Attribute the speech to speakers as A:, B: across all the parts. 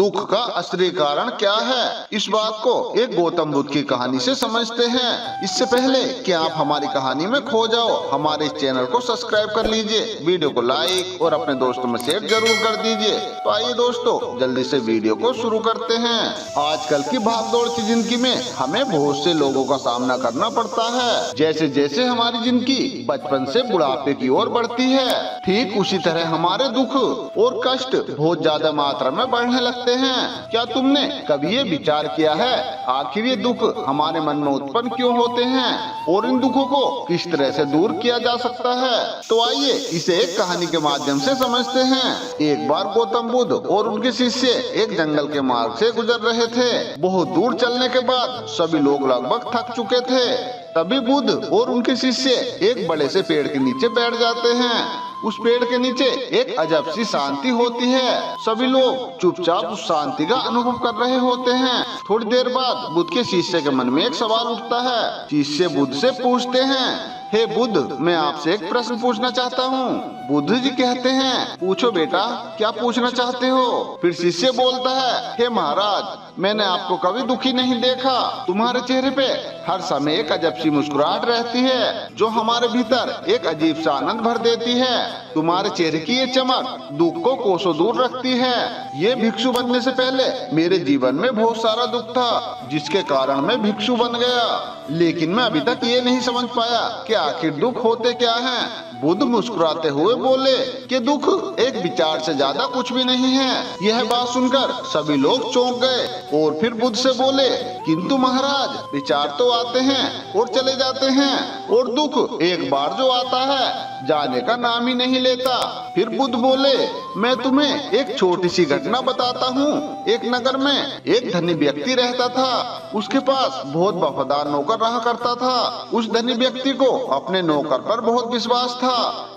A: दुख का असली कारण क्या है, इस बात को एक गौतम बुद्ध की कहानी से समझते हैं। इससे पहले कि आप हमारी कहानी में खो जाओ, हमारे इस चैनल को सब्सक्राइब कर लीजिए, वीडियो को लाइक और अपने दोस्तों में शेयर जरूर कर दीजिए। तो आइए दोस्तों जल्दी से वीडियो को शुरू करते हैं। आजकल की भागदौड़ की जिंदगी में हमें बहुत से लोगों का सामना करना पड़ता है। जैसे जैसे हमारी जिंदगी बचपन से बुढ़ापे की ओर बढ़ती है, ठीक उसी तरह हमारे दुख और कष्ट बहुत ज्यादा मात्रा में बढ़ने लगते हैं। क्या तुमने कभी ये विचार किया है आखिर ये दुख हमारे मन में उत्पन्न क्यों होते हैं और इन दुखों को किस तरह से दूर किया जा सकता है? तो आइए इसे एक कहानी के माध्यम से समझते हैं। एक बार गौतम बुद्ध और उनके शिष्य एक जंगल के मार्ग से गुजर रहे थे। बहुत दूर चलने के बाद सभी लोग लगभग थक चुके थे। तभी बुद्ध और उनके शिष्य एक बड़े से पेड़ के नीचे बैठ जाते हैं। उस पेड़ के नीचे एक अजब सी शांति होती है। सभी लोग चुपचाप उस शांति का अनुभव कर रहे होते हैं। थोड़ी देर बाद बुद्ध के शिष्य के मन में एक सवाल उठता है। शिष्य बुद्ध से पूछते हैं, हे बुद्ध, मैं आपसे एक प्रश्न पूछना चाहता हूँ। बुद्ध जी कहते हैं, पूछो बेटा, क्या पूछना चाहते हो? फिर शिष्य बोलता है, हे महाराज, मैंने आपको कभी दुखी नहीं देखा। तुम्हारे चेहरे पे हर समय एक अजब सी मुस्कुराहट रहती है जो हमारे भीतर एक अजीब सा आनंद भर देती है। तुम्हारे चेहरे की ये चमक दुख को कोसों दूर रखती है। ये भिक्षु बनने से पहले मेरे जीवन में बहुत सारा दुख था जिसके कारण मैं भिक्षु बन गया, लेकिन मैं अभी तक ये नहीं समझ पाया कि आखिर दुख होते क्या हैं। बुद्ध मुस्कुराते हुए बोले कि दुख एक विचार से ज्यादा कुछ भी नहीं है। यह बात सुनकर सभी लोग चौंक गए और फिर बुद्ध से बोले, किंतु महाराज, विचार तो आते हैं और चले जाते हैं और दुख एक बार जो आता है जाने का नाम ही नहीं लेता। फिर बुद्ध बोले, मैं तुम्हें एक छोटी सी घटना बताता हूँ। एक नगर में एक धनी व्यक्ति रहता था। उसके पास बहुत वफादार नौकर रहा करता था। उस धनी व्यक्ति को अपने नौकर पर बहुत विश्वास था।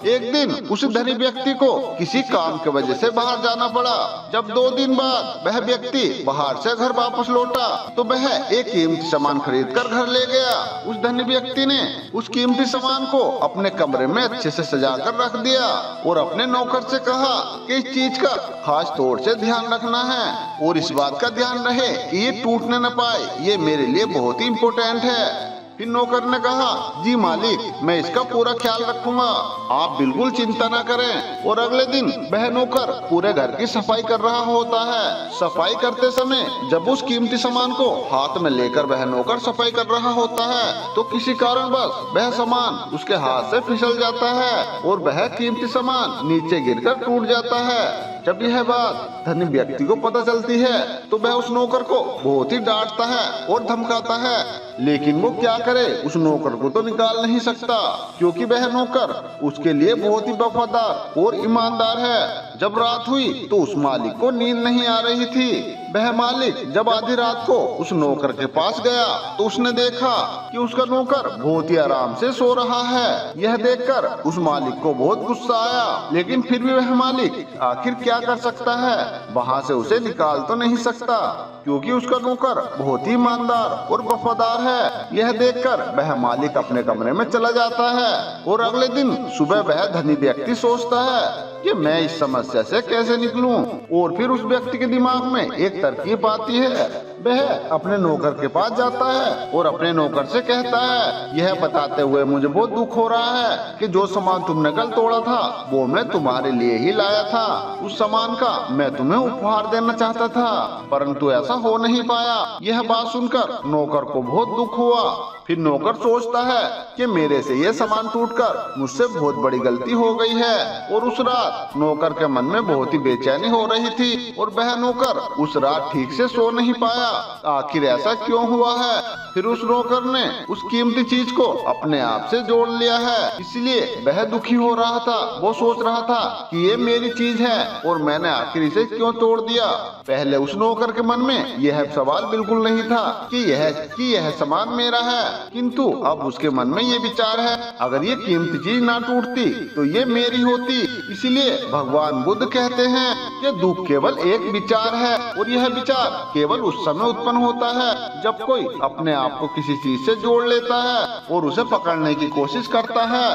A: एक दिन उस धनी व्यक्ति को किसी काम की वजह से बाहर जाना पड़ा। जब 2 दिन बाद वह व्यक्ति बाहर से घर वापस लौटा तो वह एक कीमती सामान खरीद कर घर ले गया। उस धनी व्यक्ति ने उस कीमती सामान को अपने कमरे में अच्छे से सजा कर रख दिया और अपने नौकर से कहा कि इस चीज का खास तौर से ध्यान रखना है और इस बात का ध्यान रहे कि ये टूटने न पाए। ये मेरे लिए बहुत ही इम्पोर्टेंट है। फिर नौकर ने कहा, जी मालिक, मैं इसका पूरा ख्याल रखूंगा, आप बिल्कुल चिंता न करें। और अगले दिन वह नौकर पूरे घर की सफाई कर रहा होता है। सफाई करते समय जब उस कीमती सामान को हाथ में लेकर वह नौकर सफाई कर रहा होता है तो किसी कारणवश वह सामान उसके हाथ से फिसल जाता है और वह कीमती सामान नीचे गिरकर टूट जाता है। जब यह बात धनी व्यक्ति को पता चलती है तो वह उस नौकर को बहुत ही डांटता है और धमकाता है, लेकिन वो क्या करे, उस नौकर को तो निकाल नहीं सकता क्योंकि वह नौकर उसके लिए बहुत ही वफादार और ईमानदार है। जब रात हुई तो उस मालिक को नींद नहीं आ रही थी। वह मालिक जब आधी रात को उस नौकर के पास गया तो उसने देखा कि उसका नौकर बहुत ही आराम से सो रहा है। यह देखकर उस मालिक को बहुत गुस्सा आया, लेकिन फिर भी वह मालिक आखिर क्या कर सकता है, वहाँ से उसे निकाल तो नहीं सकता क्योंकि उसका नौकर बहुत ही ईमानदार और वफादार है। यह देखकर वह मालिक अपने कमरे में चला जाता है और अगले दिन सुबह वह धनी व्यक्ति सोचता है कि मैं इस समस्या से कैसे निकलूं। और फिर उस व्यक्ति के दिमाग में एक तरकीब आती है। वह अपने नौकर के पास जाता है और अपने नौकर से कहता है, यह बताते हुए मुझे बहुत दुख हो रहा है कि जो सामान तुमने कल तोड़ा था वो मैं तुम्हारे लिए ही लाया था। उस सामान का मैं तुम्हें उपहार देना चाहता था परंतु ऐसा हो नहीं पाया। यह बात सुनकर नौकर को बहुत दुख हुआ। फिर नौकर सोचता है कि मेरे से यह सामान टूटकर मुझसे बहुत बड़ी गलती हो गई है। और उस रात नौकर के मन में बहुत ही बेचैनी हो रही थी और वह नौकर उस रात ठीक से सो नहीं पाया। आखिर ऐसा क्यों हुआ है? फिर उस नौकर ने उस कीमती चीज को अपने आप से जोड़ लिया है, इसलिए वह दुखी हो रहा था। वो सोच रहा था कि ये मेरी चीज है और मैंने आखिर इसे क्यों तोड़ दिया। पहले उस नौकर के मन में यह सवाल बिल्कुल नहीं था कि यह सामान मेरा है, किंतु अब उसके मन में ये विचार है, अगर ये कीमती चीज ना टूटती तो ये मेरी होती। इसीलिए भगवान बुद्ध कहते हैं कि दुख केवल एक विचार है और यह विचार केवल उस समय उत्पन्न होता है जब कोई अपने आप को किसी चीज से जोड़ लेता है और उसे पकड़ने की कोशिश करता है।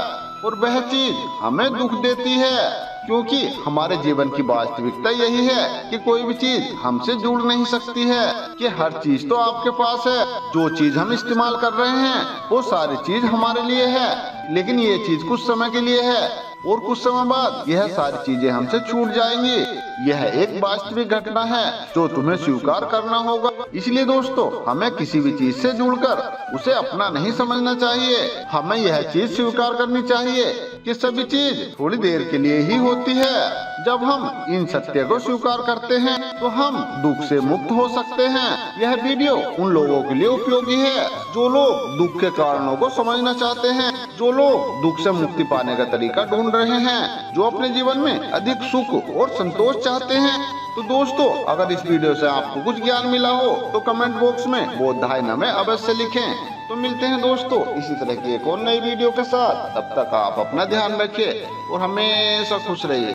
A: और वह चीज हमें दुख देती है, क्योंकि हमारे जीवन की वास्तविकता यही है कि कोई भी चीज हमसे जुड़ नहीं सकती है, कि हर चीज तो आपके पास है। जो चीज हम इस्तेमाल कर रहे हैं वो सारी चीज हमारे लिए है, लेकिन ये चीज कुछ समय के लिए है और कुछ समय बाद यह सारी चीजें हमसे छूट जाएंगी। यह एक वास्तविक घटना है जो तुम्हें स्वीकार करना होगा। इसलिए दोस्तों, हमें किसी भी चीज से जुड़कर उसे अपना नहीं समझना चाहिए। हमें यह चीज स्वीकार करनी चाहिए कि सभी चीज थोड़ी देर के लिए ही होती है। जब हम इन सत्य को स्वीकार करते हैं तो हम दुख से मुक्त हो सकते हैं। यह वीडियो उन लोगों के लिए उपयोगी है जो लोग दुख के कारणों को समझना चाहते हैं, जो लोग दुख से मुक्ति पाने का तरीका ढूंढ रहे हैं, जो अपने जीवन में अधिक सुख और संतोष चाहते हैं। तो दोस्तों, अगर इस वीडियो से आपको कुछ ज्ञान मिला हो तो कमेंट बॉक्स में बोधाय नमः अवश्य लिखें। तो मिलते हैं दोस्तों इसी तरह की एक और नई वीडियो के साथ। तब तक आप अपना ध्यान रखिए और हमेशा खुश रहिए।